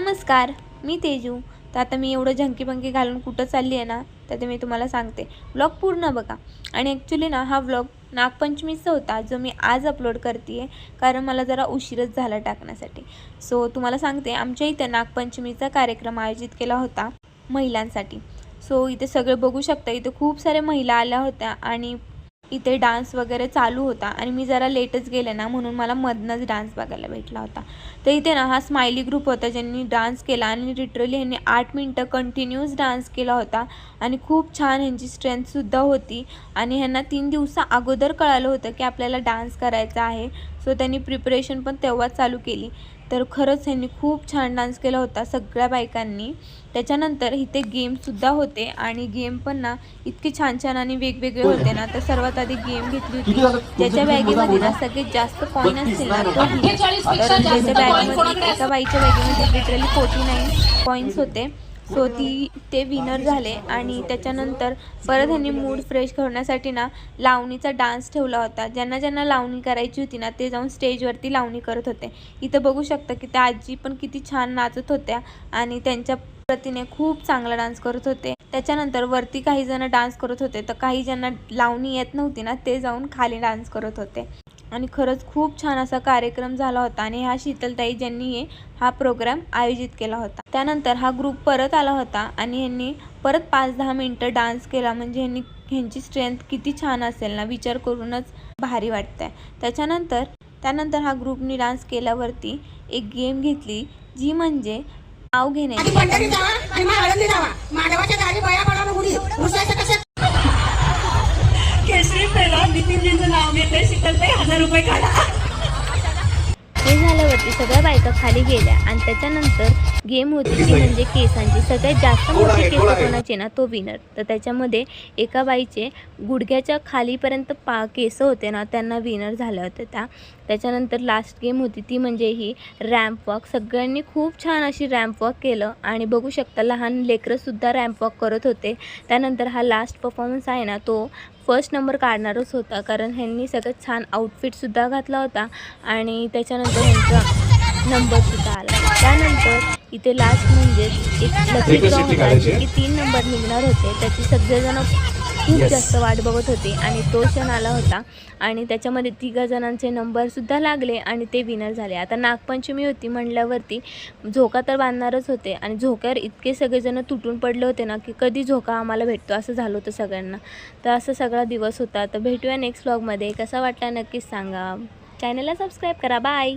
नमस्कार, मी तेजू. तर आता मी एवढं झंकी-पंकी घालून कुठं चालली आहे ना, तर ते मी तुम्हाला सांगते. व्लॉग पूर्ण बघा. आणि ॲक्च्युली ना हा व्लॉग नागपंचमीचा होता, जो मी आज अपलोड करते आहे, कारण मला जरा उशीरच झाला टाकण्यासाठी. सो तुम्हाला सांगते, आमच्या इथे नागपंचमीचा कार्यक्रम आयोजित केला होता महिलांसाठी. सो इथे सगळे बघू शकता, इथे खूप साऱ्या महिला आल्या होत्या आणि इथे डान्स वगैरे चालू होता आणि मी जरा लेटच गेले ना, म्हणून मला मधनंच डान्स बघायला भेटला होता. तर इथे ना हा स्माइली ग्रुप होता, ज्यांनी डान्स केला आणि लिटरली ह्यांनी 8 मिनटं कंटिन्यूअस डान्स केला होता आणि खूप छान ह्यांची स्ट्रेंथसुद्धा होती आणि ह्यांना 3 दिवसा अगोदर कळालं होतं की आपल्याला डान्स करायचा आहे. सो त्यांनी प्रिपरेशन पण तेव्हाच चालू केली. तर खरंच ह्यांनी खूप छान डान्स केला होता सगळ्या बायकांनी. त्याच्यानंतर इथे गेमसुद्धा होते आणि गेम पण ना इतके छान छान आणि वेगवेगळे होते ना. तर सर्वात आधी गेम घेतली होती, ज्याच्या बॅगेमध्ये ना सगळ्यात जास्त कॉईन असतील ना तो तर ज्याच्या बॅगेमध्ये एका बाईच्या बॅगेमध्ये लिटरली 49 कॉईन्स होते. सो ते विनर झाले. आणि त्याच्यानंतर परत ह्यांनी मूड फ्रेश करण्यासाठी ना लावणीचा डान्स ठेवला होता. ज्यांना ज्यांना लावणी करायची होती ना ते जाऊन स्टेजवरती लावणी करत होते. इथं बघू शकता की त्या आजी पण किती छान नाचत होत्या आणि त्यांच्या प्रतीने खूप चांगला डान्स करत होते. त्याच्यानंतर वरती काही जण डान्स करत होते, तर काही ज्यांना लावणी येत नव्हती ना ते जाऊन खाली डान्स करत होते. आणि खरंच खूप छान असा कार्यक्रम झाला होता आणि ह्या शीतलताई ज्यांनी हा प्रोग्राम आयोजित केला होता. त्यानंतर हा ग्रुप परत आला होता आणि ह्यांनी परत 5-10 मिनटं डान्स केला. म्हणजे ह्यांची स्ट्रेंथ किती छान असेल ना, विचार करूनच भारी वाटतंय. त्यानंतर हा ग्रुपनी डान्स केल्यावरती एक गेम घेतली, जी म्हणजे नाव घेण्याची. हे झाल्यावरती सगळ्या बायका खाली गेल्या आणि त्याच्यानंतर गेम होती ती म्हणजे केसांची. सगळ्यात जास्त मोठे केस कोणाचे ना तो विनर. तर त्याच्यामध्ये एका बाईचे गुडघ्याच्या खालीपर्यंत केस होते ना, त्यांना विनर झाल्या होत्या. त्याच्यानंतर लास्ट गेम होती ती म्हणजे ही रॅम्प वॉक. सगळ्यांनी खूप छान अशी रॅम्प वॉक केलं आणि बघू शकता लहान लेकरंसुद्धा रॅम्प वॉक करत होते. त्यानंतर हा लास्ट परफॉर्मन्स आहे ना तो फर्स्ट नंबर काढणारच होता, कारण ह्यांनी सगळ्यात छान आउटफिटसुद्धा घातला होता आणि त्याच्यानंतर ह्यांचा नंबरसुद्धा आला. त्यानंतर इथे लास्ट म्हणजे एक लकी ड्रॉ होता, जे की 3 नंबर निघणार होते. त्याची सगळेजण खूप जास्त वाट बघत होते आणि तो क्षण आला होता आणि त्याच्यामध्ये 3 जणांचे नंबरसुद्धा लागले आणि ते विनर झाले. आता नागपंचमी होती म्हटल्यावरती झोका तर बांधणारच होते आणि झोक्यावर इतके सगळेजण तुटून पडले होते ना की कधी झोका आम्हाला भेटतो असं झालं होतं सगळ्यांना. तर असं सगळा दिवस होता. तर भेटूया नेक्स्ट व्लॉगमध्ये. कसा वाटला नक्कीच सांगा. चॅनलला सबस्क्राईब करा. बाय.